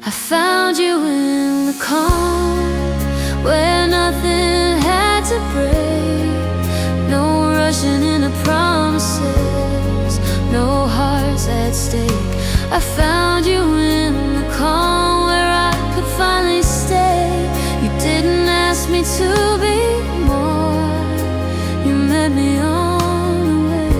I found you in the calm, where nothing had to break, no rushing into promises, no hearts at stake. I found you in the calm, where I could finally stay. You didn't ask me to be more, you met me on the way.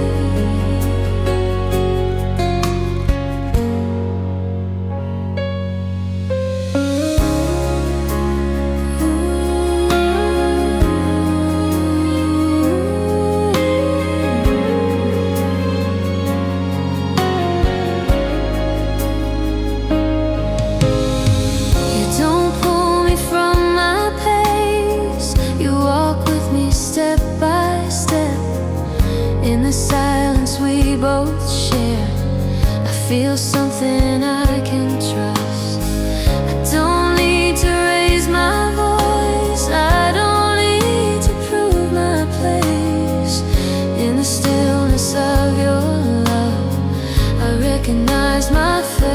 You don't pull me from my pace, you walk with me step by step. In the silence we both share, I feel something I can trust. I don't need to raise my voice, I don't need to prove my place. In the stillness of your love, I recognize my face.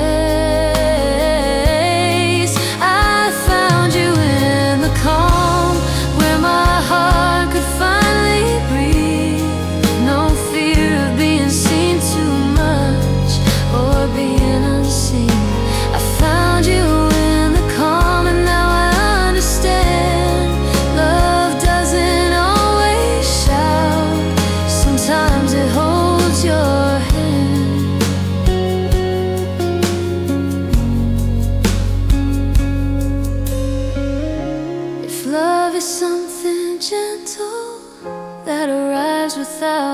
I found you in the calm, where my heart could finally breathe. No fear of being seen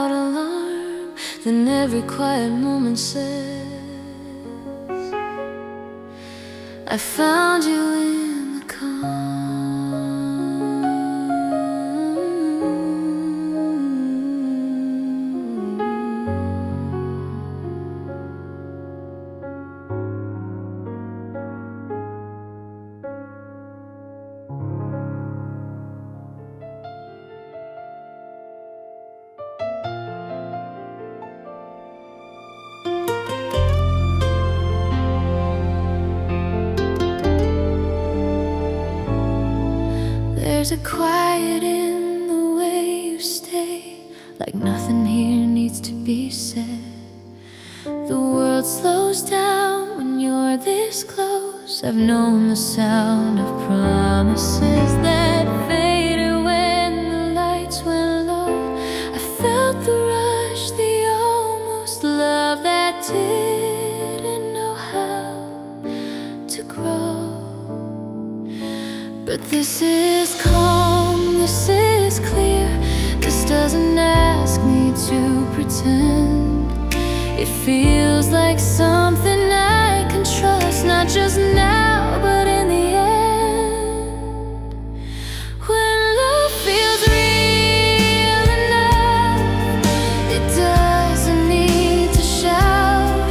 without alarm. Then every quiet moment says, I found you in the calm. There's a quiet in the way you stay, like nothing here needs to be said. The world slows down when you're this close. I've known the sound of promises that faded when the lights went low. I felt the rush, the almost love that didn't know how to grow. But this is calm, this is clear. This doesn't ask me to pretend. It feels like something I can trust, not just now, but in the end. When love feels real enough, it doesn't need to shout.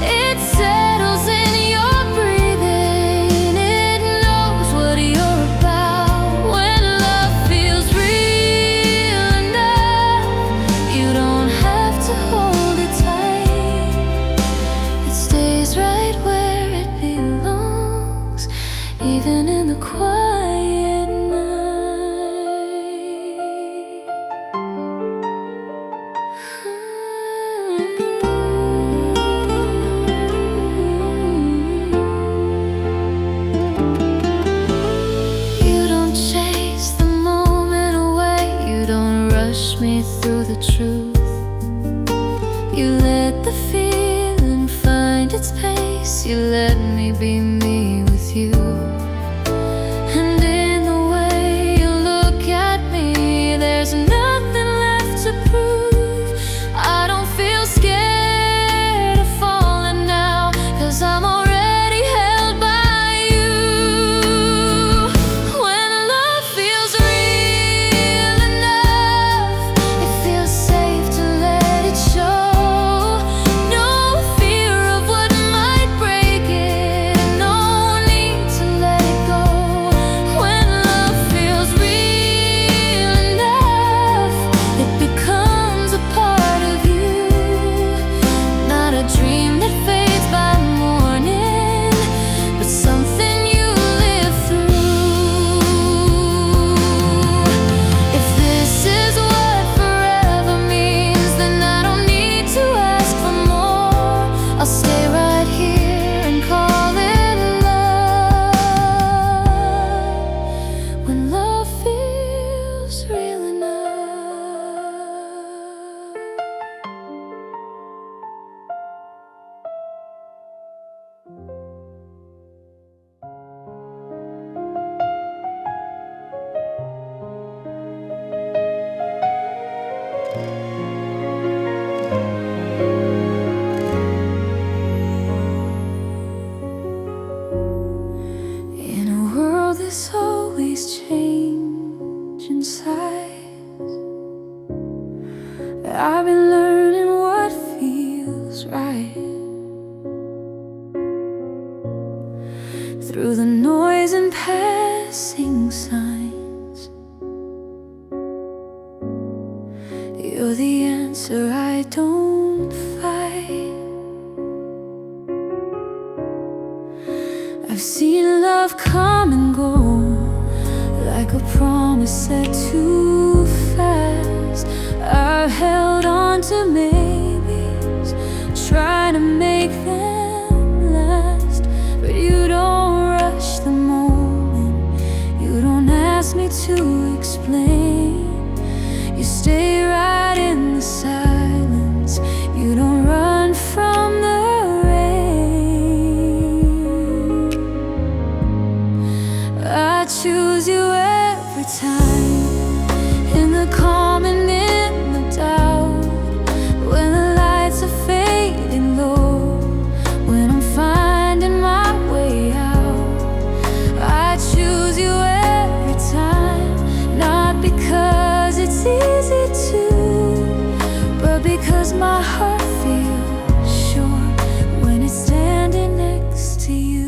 It settles in your breathing, it knows what you're about. When love feels real enough, you don't have to hold it tight. It stays right where it belongs, even in the quiet night. You don't chase the moment away, you don't rush me through the truth. You let the feeling find its pace, you let me be me with you. And in the way you look at me, there's nothing left to prove. I don't feel scared of falling now, 'cause I'm already held by you. When love feels real enough, it feels safe to let it show. No fear of what might break it, no need to let it go. When love feels real enough, it becomes a part of you. Not a dream that fades by morning, but something you live through. If this is what forever means, then I don't need to ask for more. I'll stay right here and call it love. When love feels real enough. In a world that's always changing size, I've been learning what feels right. Through the noise and passing signs, you're the answer I don't fight. I've seen love come and go, like a promise set too fast. I've held on to maybes, trying to make them last. But you don't rush the moment, you don't ask me to explain. You stay right in the silence, you don't run from the rain. I choose you every time, in the calm and in the doubt. because my heart feels sure when it's standing next to you.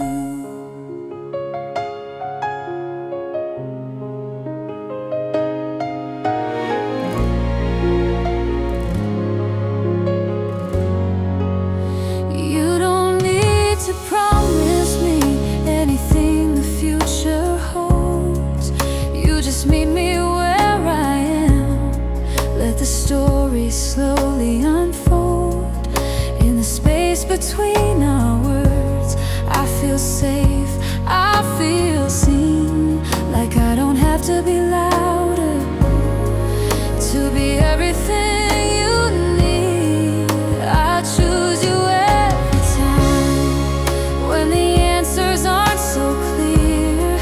You don't need to promise me anything the future holds. You just meet me where I am. Let the story slowly unfold. In the space between our words, I feel safe, I feel seen. Like I don't have to be louder to be everything you need. I choose you every time when the answers aren't so clear.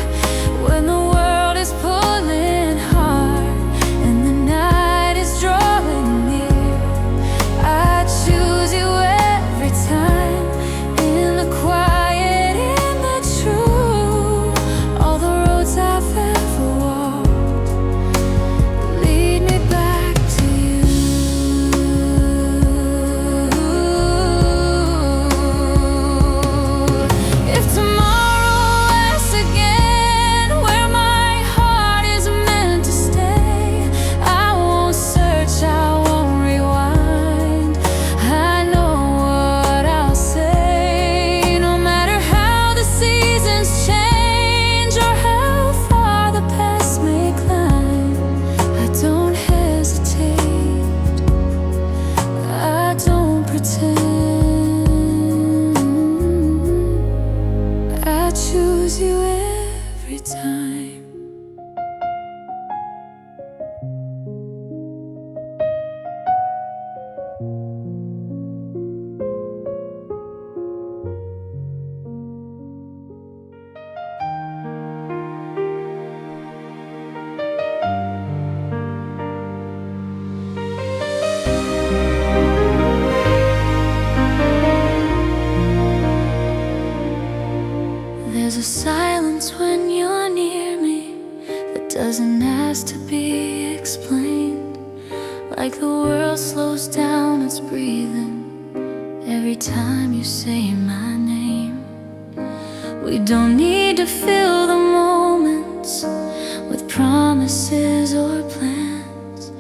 When the world is pulling hard and the night is drawing near, I choose you every time. In the quiet, in the true, all the roads I've ever walked lead me back to you. If tomorrow asks again where my heart is meant to stay, I won't search, I won't rewind. I know what I'll say. No matter how the seasons change or how far the past may climb, I don't hesitate, I don't pretend. I choose you every time. There's a silence when you're near me that doesn't ask to be explained. Like the world slows down its breathing every time you say my name. We don't need to fill the moments with promises or plans.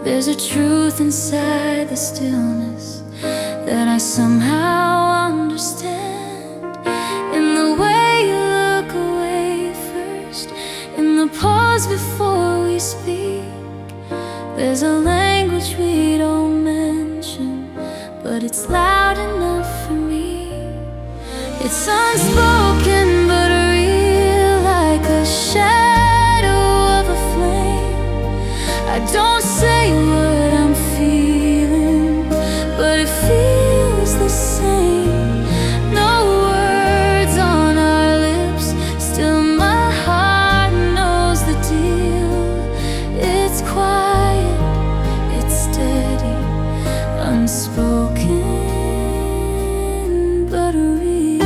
There's a truth inside the stillness that I somehow understand. In the way you look away first, in the pause before we speak, there's a language we don't mention, but it's loud enough for me. It's unspoken but real, like a shadow of a flame. I don't say what I'm feeling, but it feels the same. No words on our lips, still my heart knows the deal. It's quiet, it's steady, unspoken but real.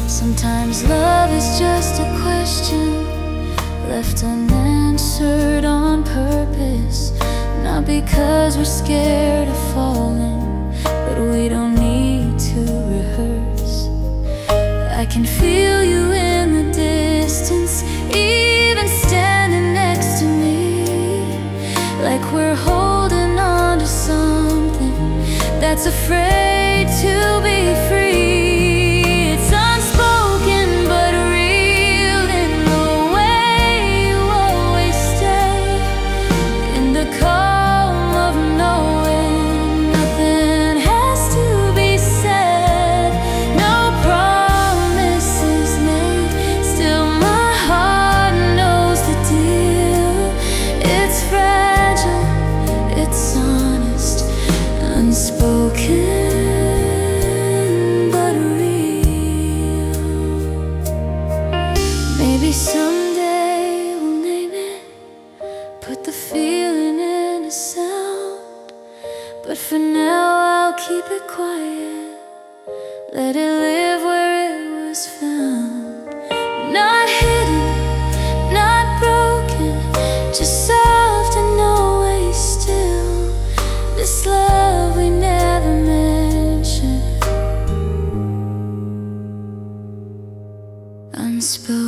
Sometimes love is just a question left unanswered on purpose. Not because we're scared of falling, but we don't need to rehearse. I can feel you in the distance, even standing next to me. Like we're holding on to something that's afraid to be free. It's unspoken but real in the way you always stay. In the calm of knowing nothing has to be said. No promises made, still my heart knows the deal. It's fragile, it's honest, unspoken let it live where it was found. Not hidden, not broken, just soft and always still. This love we never mentioned, unspoken.